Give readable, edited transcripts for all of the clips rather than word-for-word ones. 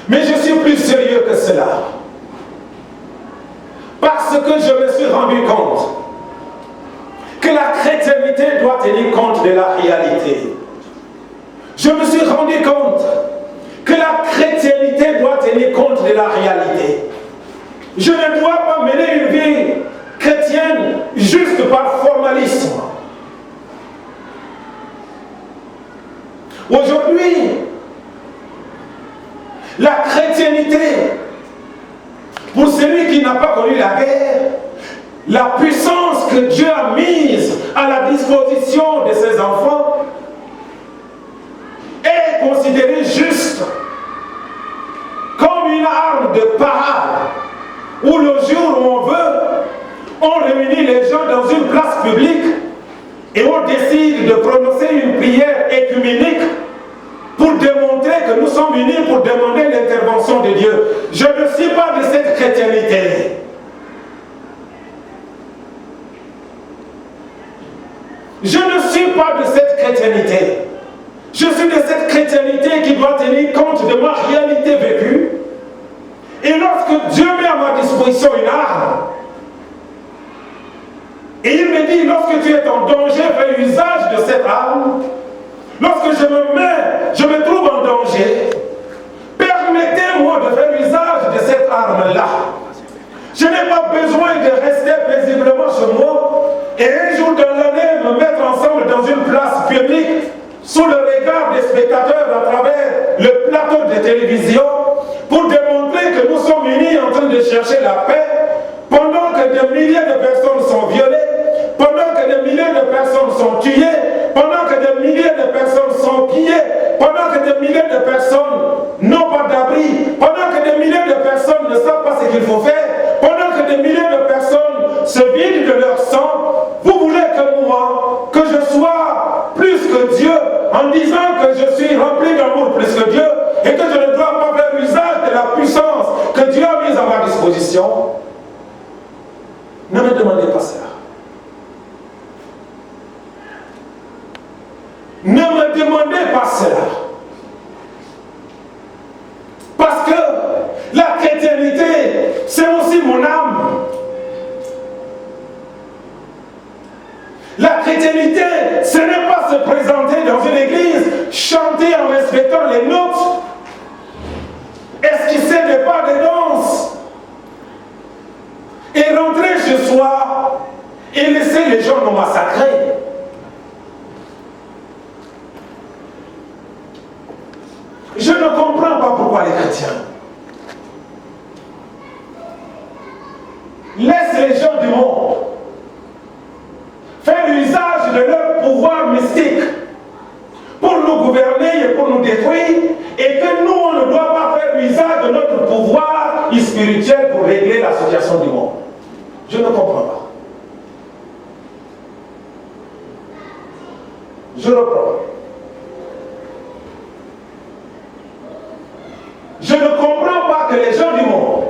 Mais je suis plus sérieux que cela. Parce que je me suis rendu compte que la chrétienté doit tenir compte de la réalité. Je me suis rendu compte que la chrétienté doit tenir compte de la réalité. Je ne dois pas mener une vie chrétienne juste par formalisme. Aujourd'hui, la chrétienté, pour celui qui n'a pas connu la guerre, la puissance que Dieu a mise à la disposition de ses enfants est considérée juste comme une arme de parade où le jour où on veut, on réunit les gens dans une place publique et on décide de prononcer une prière écuménique pour démontrer que nous sommes unis pour demander l'intervention de Dieu. Je ne suis pas de cette chrétienté. Je ne suis pas de cette chrétienté. Je suis de cette chrétienté qui doit tenir compte de ma réalité vécue. Et lorsque Dieu met à ma disposition une arme, et il me dit, lorsque tu es en danger, fais usage de cette arme. Lorsque je me trouve en danger, permettez-moi de faire usage de cette arme-là. Je n'ai pas besoin de rester paisiblement chez moi et un jour de l'année me mettre ensemble dans une place publique sous le regard des spectateurs à travers le plateau de télévision pour démontrer que nous sommes unis en train de chercher la paix pendant que des milliers de personnes sont violées, pendant que des milliers de personnes sont tuées, pendant que des milliers de personnes sont pillées, pendant que des milliers de personnes n'ont pas d'abri, pendant que des milliers de personnes ne savent pas ce qu'il faut faire, pendant que des milliers de personnes se vident de leur sang, vous voulez que moi, que je sois plus que Dieu, en disant que je suis rempli d'amour plus que Dieu, et que je ne dois pas faire usage de la puissance que Dieu a mise à ma disposition? Ne me demandez pas cela. Ne me demandez pas cela. Parce que la chrétienté, c'est aussi mon âme. La chrétienté, ce n'est pas se présenter dans une église, chanter en respectant les notes, esquisser des pas de danse, et rentrer chez soi et laisser les gens nous massacrer. Je ne comprends pas pourquoi les chrétiens laissent les gens du monde faire usage de leur pouvoir mystique pour nous gouverner et pour nous détruire, et que nous, on ne doit pas faire usage de notre pouvoir spirituel pour régler la situation du monde. Je ne comprends pas. Je reprends. Je ne comprends pas que les gens du monde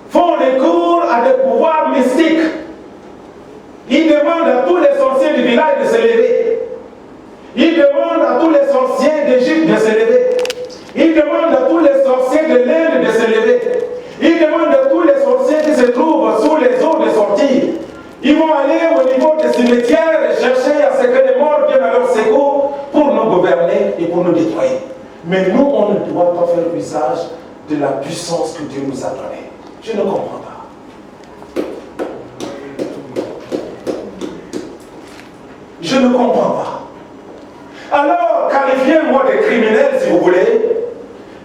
font recours à des pouvoirs mystiques. Ils demandent à tous les sorciers du village de se lever. Ils demandent à tous les sorciers d'Égypte de se lever. Ils demandent à tous les sorciers de l'Inde de se lever. Ils demandent à tous les sorciers qui se trouvent sous les eaux de sortir. Ils vont aller au niveau des cimetières et chercher à ce que les morts viennent à leur secours pour nous gouverner et pour nous détruire. Mais nous, on ne doit pas faire usage de la puissance que Dieu nous a donnée. Je ne comprends pas. Je ne comprends pas. Alors, qualifiez-moi de criminel si vous voulez,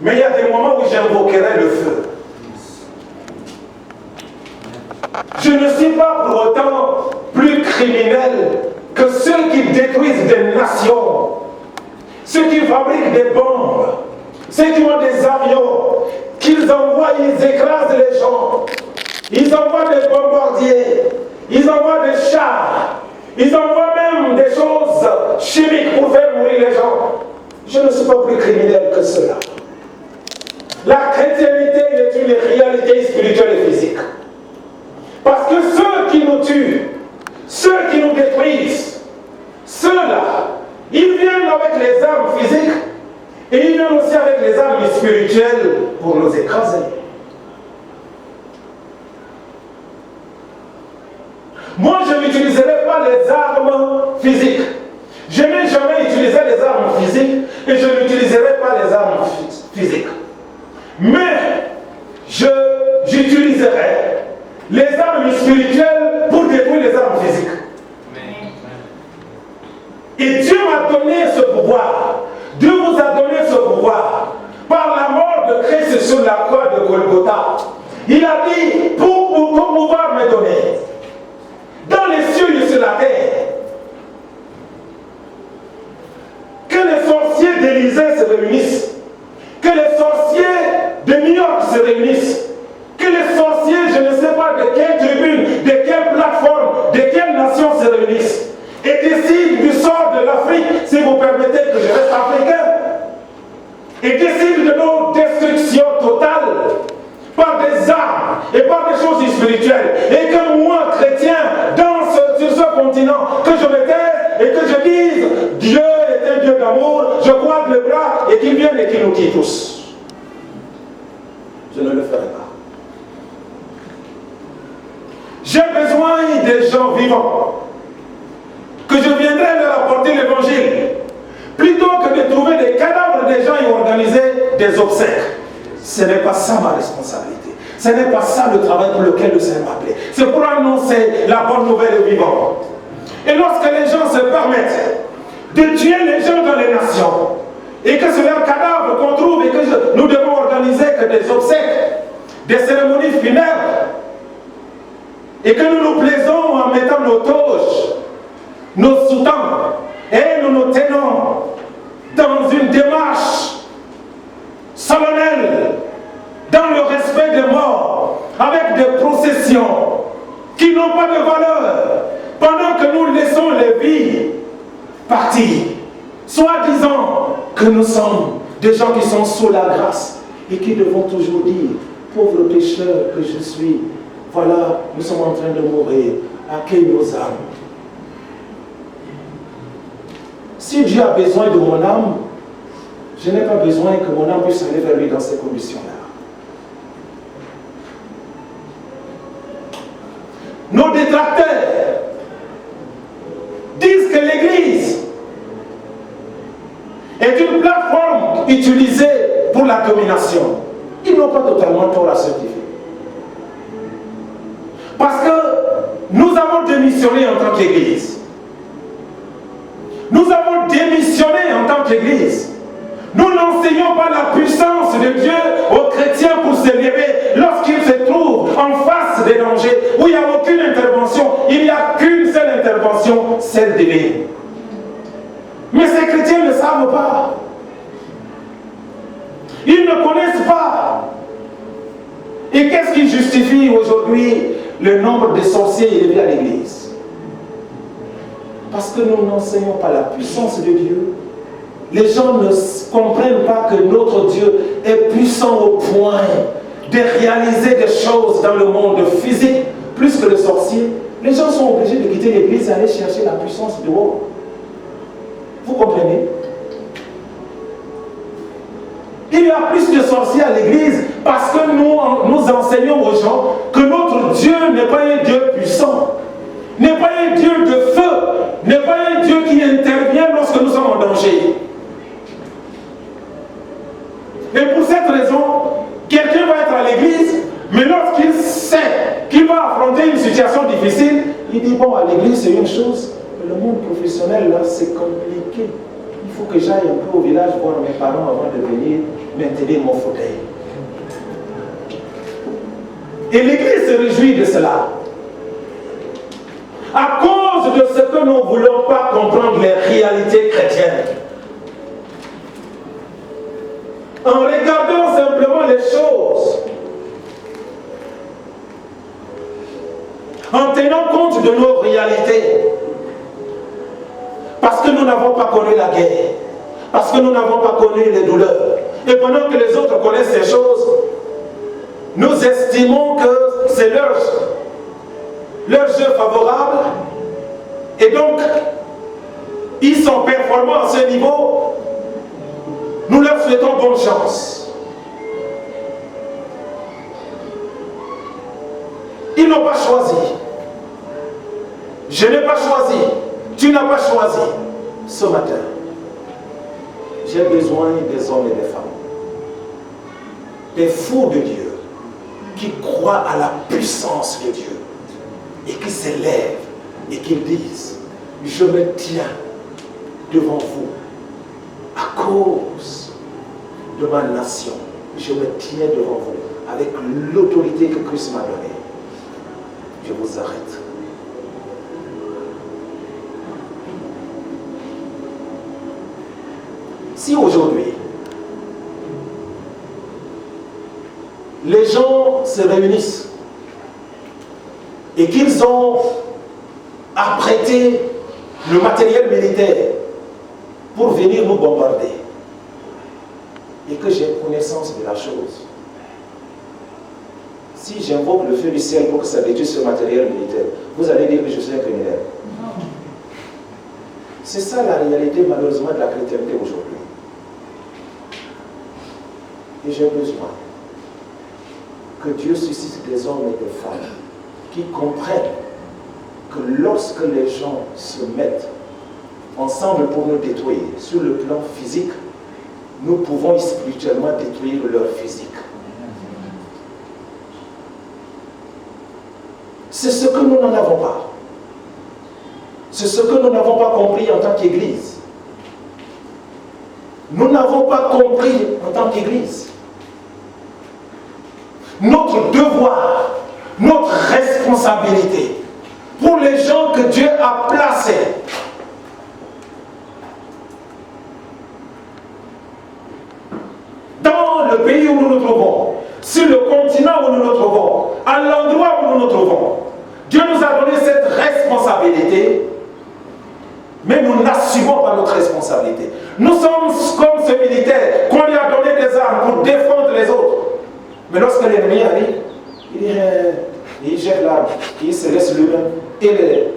mais il y a des moments où j'invoquerai le feu. Je ne suis pas pour autant plus criminel que ceux qui détruisent des nations, ceux qui fabriquent des bombes, ceux qui ont des avions, qu'ils envoient, ils écrasent les gens, ils envoient des bombardiers, ils envoient des chars, ils envoient même des choses chimiques pour faire mourir les gens. Je ne suis pas plus criminel que cela. La chrétienté est une réalité spirituelle et physique. Parce que ceux qui nous tuent, ceux qui nous détruisent, ceux-là, ils viennent avec les armes physiques Et ils viennent aussi avec les armes spirituelles pour nous écraser. Moi, je n'utiliserai pas les armes physiques. Je n'ai jamais utilisé les armes physiques et je n'utiliserai pas les armes physiques. Mais j'utiliserai les armes spirituelles pour détruire les armes physiques. Et Dieu m'a donné ce pouvoir. Dieu vous a donné ce pouvoir par la mort de Christ sur la croix de Golgotha. Il a dit, pour pouvoir me donner dans les cieux et sur la terre, que les sorciers d'Élysée se réunissent, que les sorciers de New York se réunissent, que les sorciers, je ne sais pas de quelle tribune, de quelle plateforme, de quelle nation se réunissent et décident du sort de l'Afrique, si vous permettez que je reste africain, et décident de nos destructions totales par des armes et par des choses spirituelles, et que moi, chrétien, sur ce continent, que je me taise et que je dise Dieu est un Dieu d'amour, je croise le bras et qu'il vienne et qu'il nous quitte tous. Je ne le ferai pas. J'ai besoin des gens vivants, que je viendrai leur apporter l'évangile, plutôt que de trouver des cadavres des gens et organiser des obsèques. Ce n'est pas ça ma responsabilité. Ce n'est pas ça le travail pour lequel le Seigneur m'a appelé. C'est pour annoncer la bonne nouvelle aux vivants. Et lorsque les gens se permettent de tuer les gens dans les nations, et que c'est leur cadavre qu'on trouve et que nous devons organiser que des obsèques, des cérémonies funèbres, et que nous nous plaisons en mettant nos toges, nos soutans, et nous nous tenons dans une démarche solennelle, dans le respect des morts, avec des processions qui n'ont pas de valeur, pendant que nous laissons les vies partir, soi-disant que nous sommes des gens qui sont sous la grâce et qui devons toujours dire, pauvre pécheur que je suis, voilà, nous sommes en train de mourir, accueille nos âmes. Si Dieu a besoin de mon âme, je n'ai pas besoin que mon âme puisse aller vers lui dans ces conditions-là. Nos détracteurs disent que l'Église est une plateforme utilisée pour la domination. Ils n'ont pas totalement tort à certifier. Parce que nous avons démissionné en tant qu'Église. Nous avons démissionné en tant qu'Église. Nous n'enseignons pas la puissance de Dieu aux chrétiens pour se lever lorsqu'ils se trouvent en face des dangers où il n'y a aucune intervention. Il n'y a qu'une seule intervention, celle divine. Mais ces chrétiens ne savent pas. Ils ne connaissent pas. Et qu'est-ce qui justifie aujourd'hui le nombre de sorciers élevés à l'Église? Parce que nous n'enseignons pas la puissance de Dieu. Les gens ne comprennent pas que notre Dieu est puissant au point de réaliser des choses dans le monde physique plus que le sorcier. Les gens sont obligés de quitter l'église et aller chercher la puissance dehors. Vous comprenez? Il y a plus de sorciers à l'église parce que nous enseignons aux gens que notre Dieu n'est pas un Dieu puissant, n'est pas un Dieu de feu, n'est pas un Dieu qui intervient lorsque nous sommes en danger. Et pour cette raison, quelqu'un va être à l'église, mais lorsqu'il sait qu'il va affronter une situation difficile, il dit, bon, à l'église c'est une chose, mais le monde professionnel là c'est compliqué. Il faut que j'aille un peu au village voir mes parents avant de venir maintenir mon fauteuil. Et l'église se réjouit de cela. À cause de ce que nous ne voulons pas comprendre les réalités chrétiennes. En regardant simplement les choses, en tenant compte de nos réalités, parce que nous n'avons pas connu la guerre, parce que nous n'avons pas connu les douleurs, et pendant que les autres connaissent ces choses, nous estimons que c'est leur jeu favorable, et donc ils sont performants à ce niveau. Nous leur souhaitons bonne chance. Ils n'ont pas choisi. Je n'ai pas choisi. Tu n'as pas choisi. Ce matin, j'ai besoin des hommes et des femmes, des fous de Dieu, qui croient à la puissance de Dieu et qui s'élèvent et qui disent, je me tiens devant vous à cause de ma nation. Je me tiens devant vous avec l'autorité que Christ m'a donnée. Je vous arrête. Si aujourd'hui, les gens se réunissent et qu'ils ont apprêté le matériel militaire pour venir nous bombarder, et que j'ai connaissance de la chose, si j'invoque le feu du ciel pour que ça détruise ce matériel militaire, vous allez dire que je suis un criminel. C'est ça la réalité malheureusement de la chrétienté aujourd'hui. Et j'ai besoin que Dieu suscite des hommes et des femmes qui comprennent que lorsque les gens se mettent ensemble pour nous détruire sur le plan physique, nous pouvons spirituellement détruire leur physique. C'est ce que nous n'en avons pas. C'est ce que nous n'avons pas compris en tant qu'Église. Nous n'avons pas compris en tant qu'Église. Notre devoir, notre responsabilité pour les gens que Dieu a placés dans le pays où nous nous trouvons, sur le continent où nous nous trouvons, à l'endroit où nous nous trouvons. Dieu nous a donné cette responsabilité, mais nous n'assumons pas notre responsabilité. Nous sommes comme ce militaire qu'on lui a donné des armes pour défendre les autres. Mais lorsque l'ennemi arrive, il jette l'arme, il se laisse lui-même et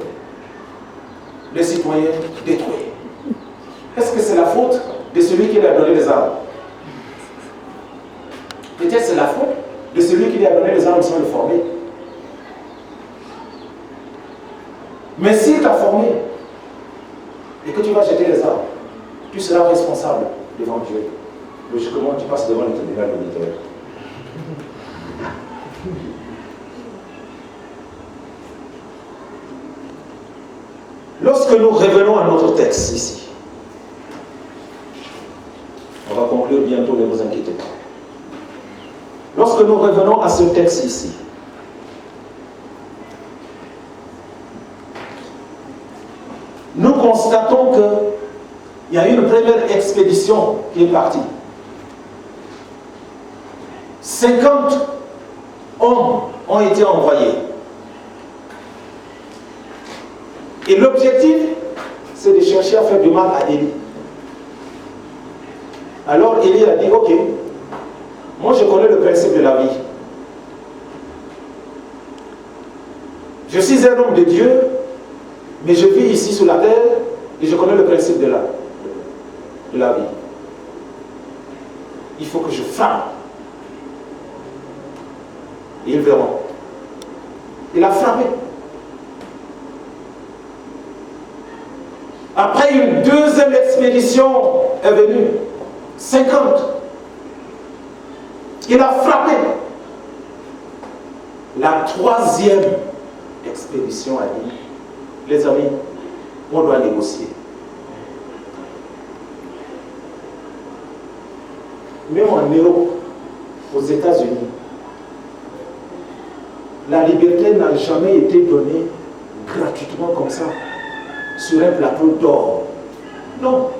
les citoyens détruits. Est-ce que c'est la faute de celui qui lui a donné les armes? Peut-être c'est la faute de celui qui lui a donné les armes sans le former. Mais s'il t'a formé et que tu vas jeter les armes, tu seras responsable devant Dieu. Logiquement, tu passes devant le tribunal militaire. Lorsque nous revenons à notre texte ici, on va conclure bientôt, ne vous inquiétez pas. Lorsque nous revenons à ce texte ici, nous constatons qu'il y a eu une première expédition qui est partie. 50 hommes ont été envoyés. Et l'objectif, c'est de chercher à faire du mal à Élie. Alors Élie a dit, ok, moi je connais le principe de la vie. Je suis un homme de Dieu, mais je vis ici sur la terre et je connais le principe de la vie. Il faut que je frappe. Et ils verront. Il a frappé. Après, une deuxième expédition est venue. 50. Il a frappé. La troisième expédition a dit, les amis, on doit négocier. Même en Europe, aux États-Unis, la liberté n'a jamais été donnée gratuitement comme ça, sur un plateau d'or. Non.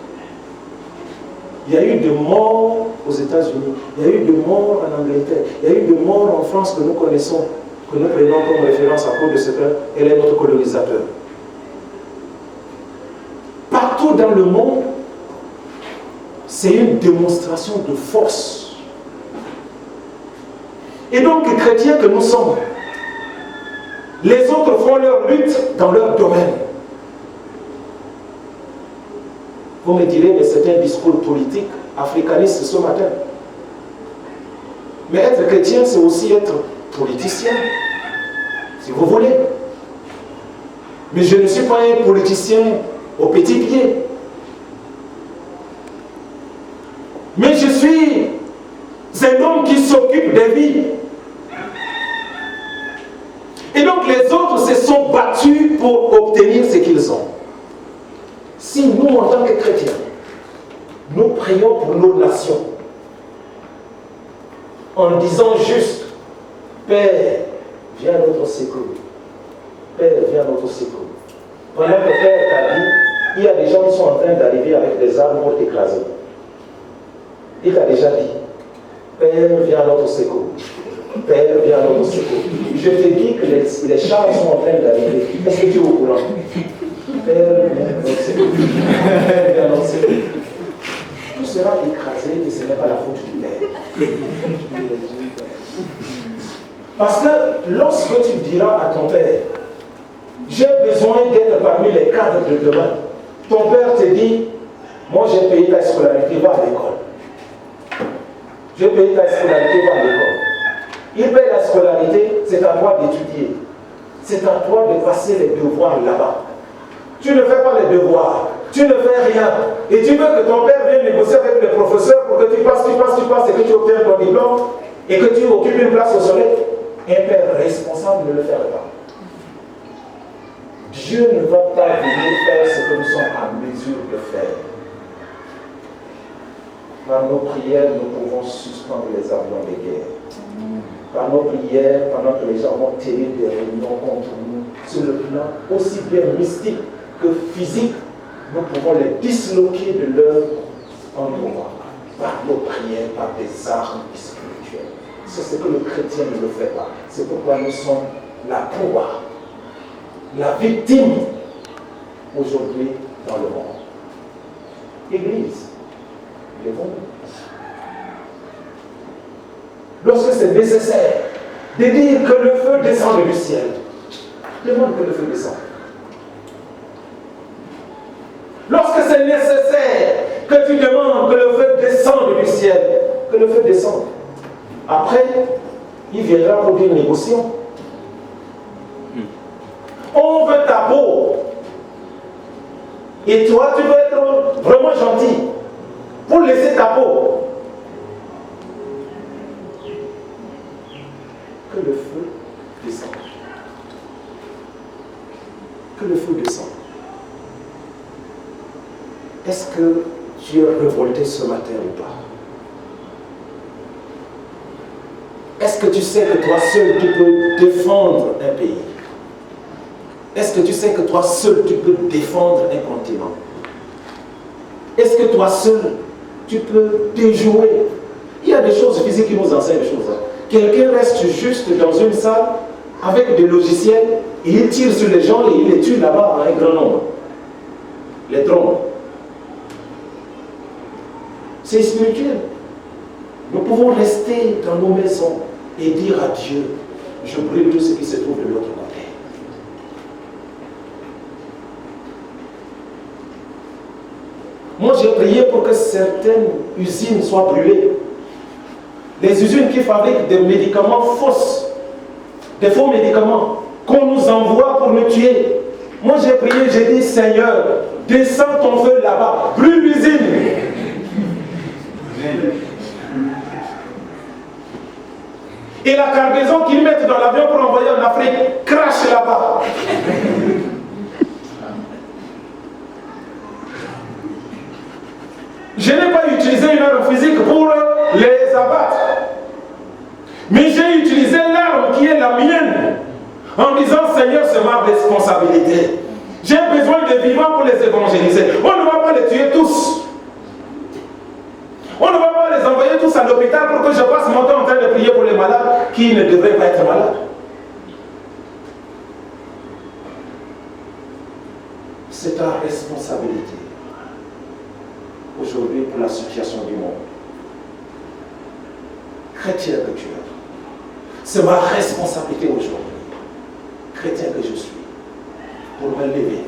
Il y a eu des morts aux États-Unis, il y a eu des morts en Angleterre, il y a eu des morts en France que nous connaissons, que nous prenons comme référence à cause de ce qu'elle est notre colonisateur. Partout dans le monde, c'est une démonstration de force. Et donc, les chrétiens que nous sommes, les autres font leur lutte dans leur domaine. Vous me direz, mais c'est un discours politique. africaniste ce matin. Mais être chrétien, c'est aussi être politicien, si vous voulez. Mais je ne suis pas un politicien au petit pied. Mais je suis un homme qui s'occupe des vies. Et donc les autres se sont battus pour obtenir ce qu'ils ont. Si nous, en tant que chrétiens, nous prions pour nos nations, en disant juste, Père, viens à notre secours. Père, viens à notre secours. Pendant que Père t'a dit, il y a des gens qui sont en train d'arriver avec des armes pour t'écraser. Il t'a déjà dit, Père, viens à notre secours. Père, viens à notre secours. Je te dis que les chars sont en train d'arriver. Est-ce que tu es au courant? Père, viens à notre secours. Père, viens à notre secours. Tu seras écrasé et ce n'est pas la faute du Père. Parce que lorsque tu diras à ton Père, j'ai besoin d'être parmi les cadres de demain, ton Père te dit, moi j'ai payé ta scolarité, va à l'école. J'ai payé ta scolarité, va à l'école. Il paye la scolarité, c'est à toi d'étudier. C'est à toi de passer les devoirs là-bas. Tu ne fais pas les devoirs, tu ne fais rien. Et tu veux que ton père vienne négocier avec le professeur pour que tu passes et que tu obtiennes ton diplôme et que tu occupes une place au soleil. Un père responsable ne le fera pas. Dieu ne va pas venir faire ce que nous sommes en mesure de faire. Par nos prières, nous pouvons suspendre les avions de guerre. Par nos prières, pendant que les gens vont tenir des réunions contre nous, sur le plan aussi bien mystique que physique, nous pouvons les disloquer de leur endroit. Par nos prières, par des armes spirituelles. C'est ce que le chrétien ne le fait pas. C'est pourquoi nous sommes la proie, la victime aujourd'hui dans le monde. Église, levons-nous. Lorsque c'est nécessaire de dire que le feu descende du ciel, demande que le feu descende. Lorsque c'est nécessaire que tu demandes que le feu descende du ciel, que le feu descende. Après, il viendra pour dire négociation. On veut ta peau. Et toi, tu veux être vraiment gentil pour laisser ta peau. Que le feu descende. Que le feu descende. Est-ce que tu es révolté ce matin ou pas? Est-ce que tu sais que toi seul tu peux défendre un pays? Est-ce que tu sais que toi seul tu peux défendre un continent? Est-ce que toi seul tu peux déjouer? Il y a des choses physiques qui nous enseignent des choses. Quelqu'un reste juste dans une salle avec des logiciels et il tire sur les gens et il les tue là-bas en un grand nombre. Les drones. C'est spirituel. Nous pouvons rester dans nos maisons et dire à Dieu, je brûle tout ce qui se trouve de l'autre côté. Moi, j'ai prié pour que certaines usines soient brûlées. Les usines qui fabriquent des médicaments fausses, des faux médicaments, qu'on nous envoie pour nous tuer. Moi, j'ai prié, j'ai dit, Seigneur, descends ton feu là-bas, brûle l'usine. Et la cargaison qu'ils mettent dans l'avion pour envoyer en Afrique crache là-bas. Je n'ai pas utilisé une arme physique pour les abattre. Mais j'ai utilisé l'arme qui est la mienne. En disant, Seigneur, c'est ma responsabilité. J'ai besoin de vivants pour les évangéliser. On ne va pas les tuer tous. On ne va pas les envoyer tous à l'hôpital pour que je passe mon temps en train de prier pour les malades qui ne devraient pas être malades. C'est ta responsabilité aujourd'hui pour la situation du monde. Chrétien que tu es, c'est ma responsabilité aujourd'hui, chrétien que je suis, pour me lever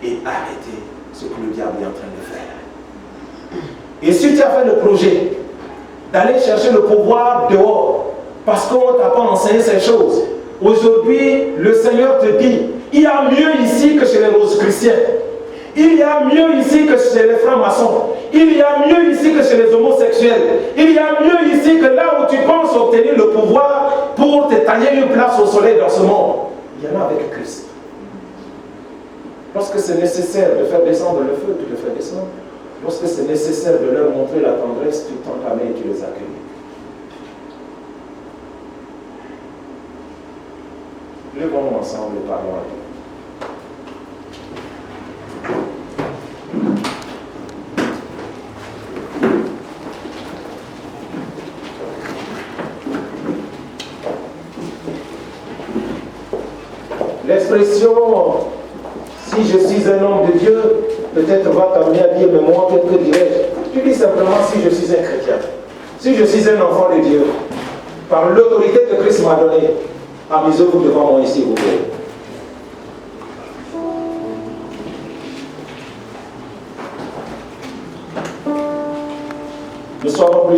et arrêter ce que le diable est en train de faire. Et si tu as fait le projet d'aller chercher le pouvoir dehors, parce qu'on ne t'a pas enseigné ces choses, aujourd'hui, le Seigneur te dit, il y a mieux ici que chez les Rosicruciens. Il y a mieux ici que chez les francs-maçons. Il y a mieux ici que chez les homosexuels. Il y a mieux ici que là où tu penses obtenir le pouvoir pour te tailler une place au soleil dans ce monde. Il y en a avec Christ. Lorsque c'est nécessaire de faire descendre le feu, tu le fais descendre. Lorsque c'est nécessaire de leur montrer la tendresse, tu tends ta main et tu les accueilles. Levons-nous ensemble et parlons à Dieu. L'expression « si je suis un homme de Dieu » peut-être va t'amener à dire « mais moi, que dirais-je » Tu dis simplement « si je suis un chrétien, si je suis un enfant de Dieu, par l'autorité que Christ m'a donnée, amusez-vous devant moi ici, vous plaît. » Ne soyons plus